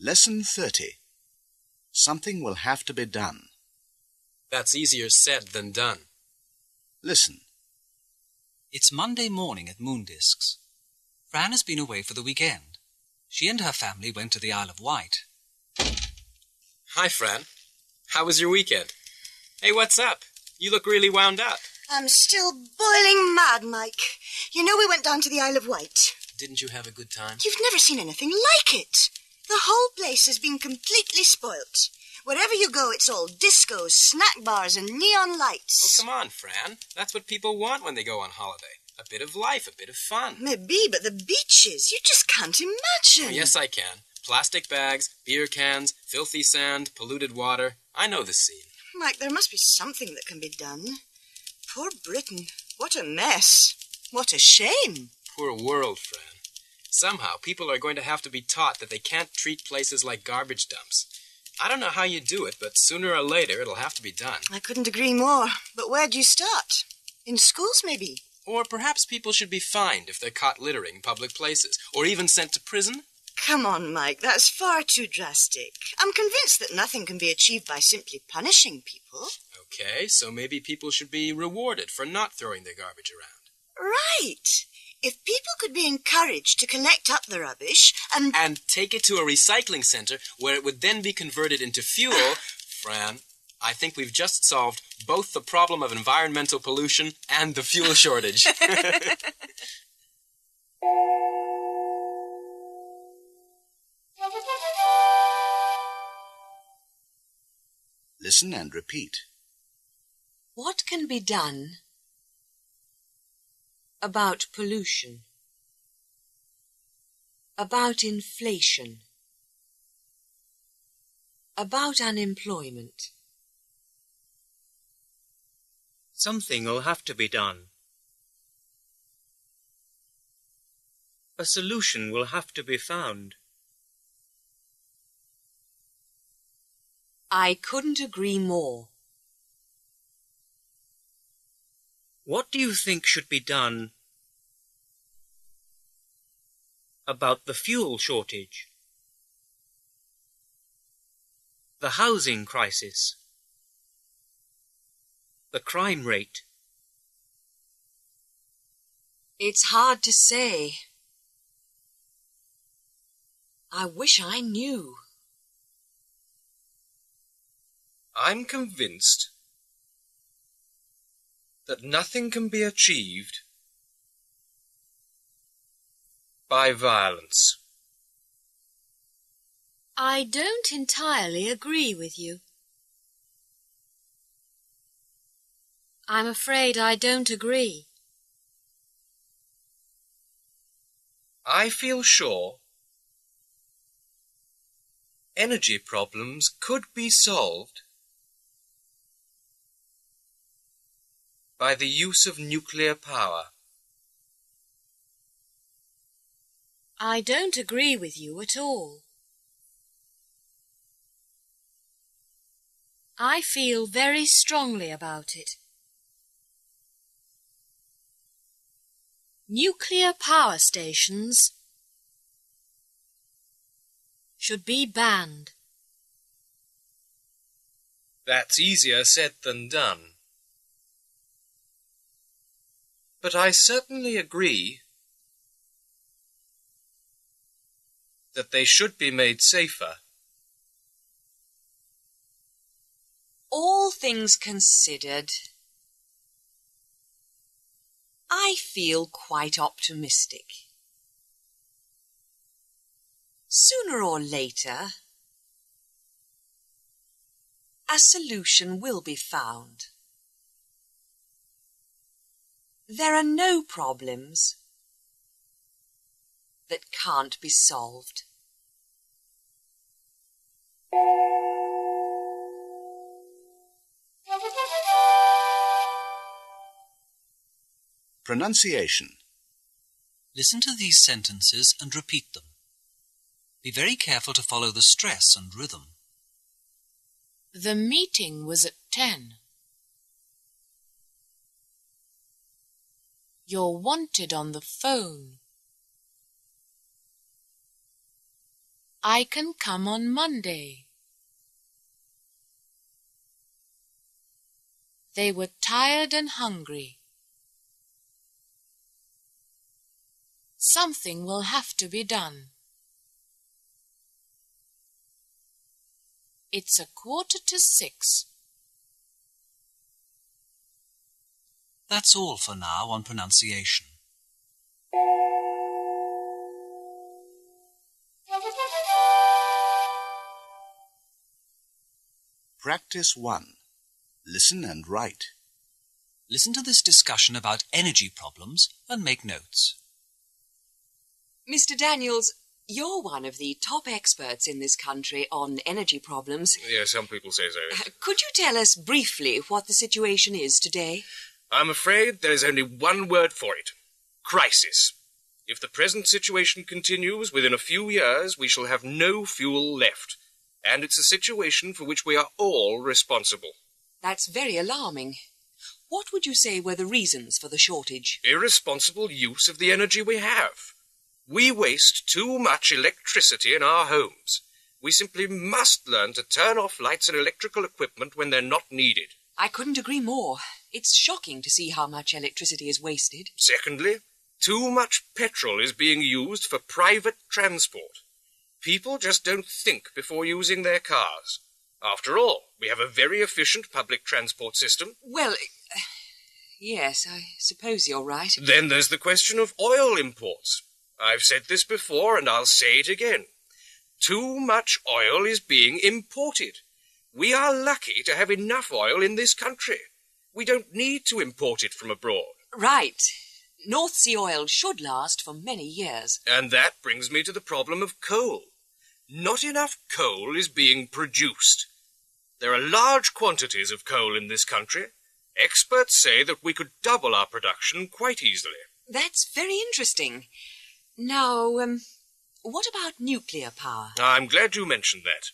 Lesson 30. Something will have to be done. That's easier said than done. Listen. It's Monday morning at Moondiscs. Fran has been away for the weekend. She and her family went to the Isle of Wight. Hi, Fran. How was your weekend? Hey, what's up? You look really wound up. I'm still boiling mad, Mike. You know we went down to the Isle of Wight. Didn't you have a good time? You've never seen anything like it. The whole place has been completely spoilt. Wherever you go, it's all discos, snack bars, and neon lights. Oh, come on, Fran. That's what people want when they go on holiday. A bit of life, a bit of fun. Maybe, but the beaches, you just can't imagine. Oh, yes, I can. Plastic bags, beer cans, filthy sand, polluted water. I know the scene. Mike, there must be something that can be done. Poor Britain. What a mess. What a shame. Poor world, Fran. Somehow, people are going to have to be taught that they can't treat places like garbage dumps. I don't know how you do it, but sooner or later it'll have to be done. I couldn't agree more. But where'd you start? In schools, maybe? Or perhaps people should be fined if they're caught littering in public places, or even sent to prison. Come on, Mike, that's far too drastic. I'm convinced that nothing can be achieved by simply punishing people. Okay, so maybe people should be rewarded for not throwing their garbage around. Right. If people could be encouraged to collect up the rubbish and take it to a recycling center where it would then be converted into fuel, Fran, I think we've just solved both the problem of environmental pollution and the fuel shortage. Listen and repeat. What can be done about pollution, about inflation, about unemployment? Something will have to be done. A solution will have to be found. I couldn't agree more. What do you think should be done about the fuel shortage, the housing crisis, the crime rate? It's hard to say. I wish I knew. I'm convinced that nothing can be achieved by violence. I don't entirely agree with you. I'm afraid I don't agree. I feel sure energy problems could be solved by the use of nuclear power. I don't agree with you at all. I feel very strongly about it. Nuclear power stations should be banned. That's easier said than done. But I certainly agree that they should be made safer. All things considered, I feel quite optimistic. Sooner or later, a solution will be found. There are no problems that can't be solved. Pronunciation. Listen to these sentences and repeat them. Be very careful to follow the stress and rhythm. The meeting was at 10. You're wanted on the phone. I can come on Monday. They were tired and hungry. Something will have to be done. It's 5:45. That's all for now on pronunciation. Practice 1. Listen and write. Listen to this discussion about energy problems and make notes. Mr. Daniels, you're one of the top experts in this country on energy problems. Yes, some people say so. Could you tell us briefly what the situation is today? I'm afraid there is only one word for it. Crisis. If the present situation continues, within a few years we shall have no fuel left. And it's a situation for which we are all responsible. That's very alarming. What would you say were the reasons for the shortage? Irresponsible use of the energy we have. We waste too much electricity in our homes. We simply must learn to turn off lights and electrical equipment when they're not needed. I couldn't agree more. It's shocking to see how much electricity is wasted. Secondly, too much petrol is being used for private transport. People just don't think before using their cars. After all, we have a very efficient public transport system. Well, yes, I suppose you're right. Then there's the question of oil imports. I've said this before and I'll say it again. Too much oil is being imported. We are lucky to have enough oil in this country. We don't need to import it from abroad. Right. North Sea oil should last for many years. And that brings me to the problem of coal. Not enough coal is being produced. There are large quantities of coal in this country. Experts say that we could double our production quite easily. That's very interesting. Now, what about nuclear power? I'm glad you mentioned that.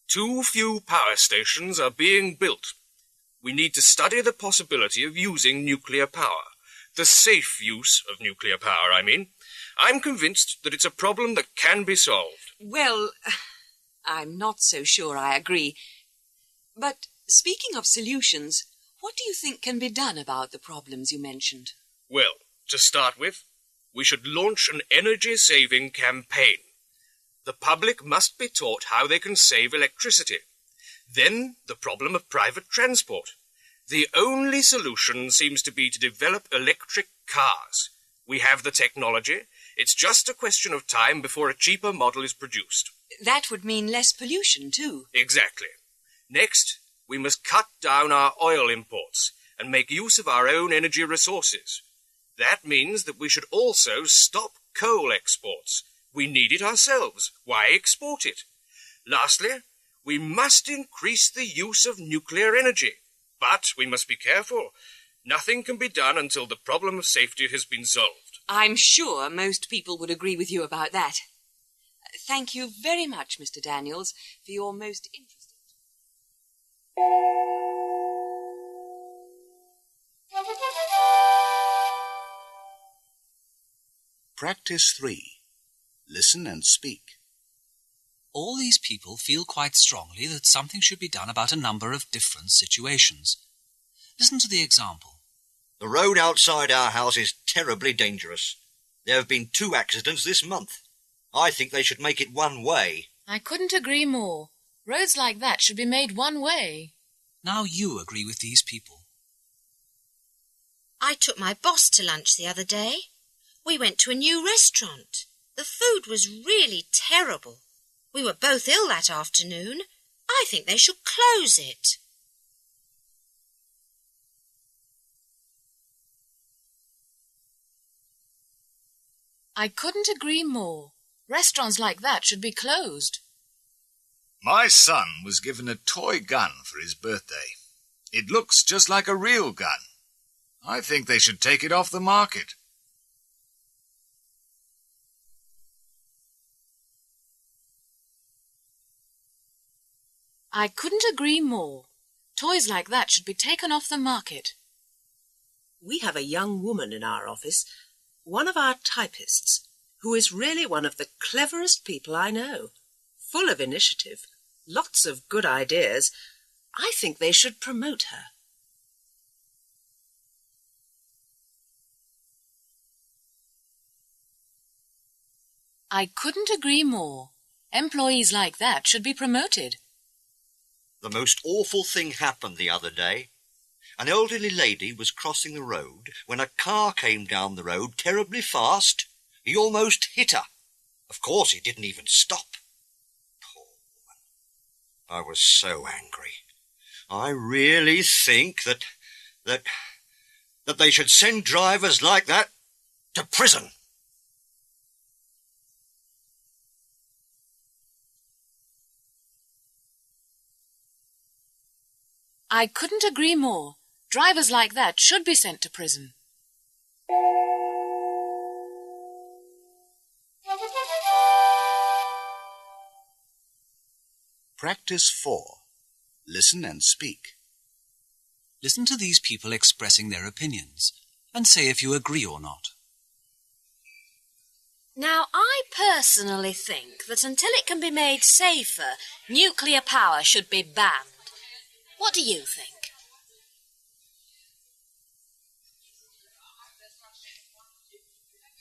Too few power stations are being built. We need to study the possibility of using nuclear power. The safe use of nuclear power, I mean. I'm convinced that it's a problem that can be solved. Well, I'm not so sure I agree. But speaking of solutions, what do you think can be done about the problems you mentioned? Well, to start with, we should launch an energy-saving campaign. The public must be taught how they can save electricity. Then the problem of private transport. The only solution seems to be to develop electric cars. We have the technology. It's just a question of time before a cheaper model is produced. That would mean less pollution, too. Exactly. Next, we must cut down our oil imports and make use of our own energy resources. That means that we should also stop coal exports. We need it ourselves. Why export it? Lastly, we must increase the use of nuclear energy. But we must be careful. Nothing can be done until the problem of safety has been solved. I'm sure most people would agree with you about that. Thank you very much, Mr. Daniels, for your most interesting... Practice 3. Listen and speak. All these people feel quite strongly that something should be done about a number of different situations. Listen to the example. The road outside our house is terribly dangerous. There have been 2 accidents this month. I think they should make it one way. I couldn't agree more. Roads like that should be made one way. Now you agree with these people. I took my boss to lunch the other day. We went to a new restaurant. The food was really terrible. We were both ill that afternoon. I think they should close it. I couldn't agree more. Restaurants like that should be closed. My son was given a toy gun for his birthday. It looks just like a real gun. I think they should take it off the market. I couldn't agree more. Toys like that should be taken off the market. We have a young woman in our office, one of our typists, who is really one of the cleverest people I know. full of initiative, lots of good ideas. I think they should promote her. I couldn't agree more. Employees like that should be promoted. The most awful thing happened the other day. An elderly lady was crossing the road when a car came down the road terribly fast. He almost hit her. Of course, he didn't even stop. Poor woman. I was so angry. I really think that they should send drivers like that to prison. I couldn't agree more. Drivers like that should be sent to prison. Practice 4. Listen and speak. Listen to these people expressing their opinions and say if you agree or not. Now, I personally think that until it can be made safer, nuclear power should be banned. What do you think?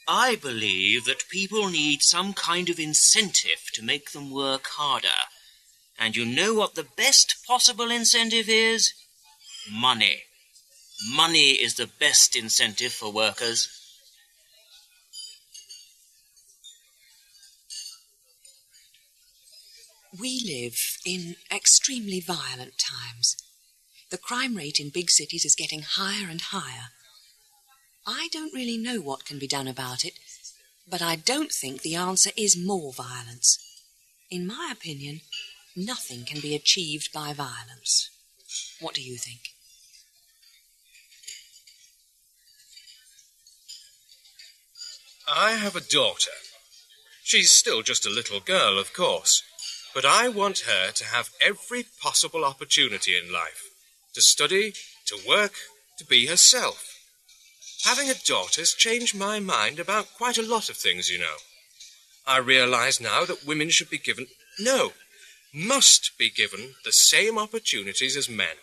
I believe that people need some kind of incentive to make them work harder. And you know what the best possible incentive is? Money. Money is the best incentive for workers. We live in extremely violent times. The crime rate in big cities is getting higher and higher. I don't really know what can be done about it, but I don't think the answer is more violence. In my opinion, nothing can be achieved by violence. What do you think? I have a daughter. She's still just a little girl, of course, but I want her to have every possible opportunity in life. To study, to work, to be herself. Having a daughter's changed my mind about quite a lot of things, you know. I realize now that women should be given, must be given the same opportunities as men.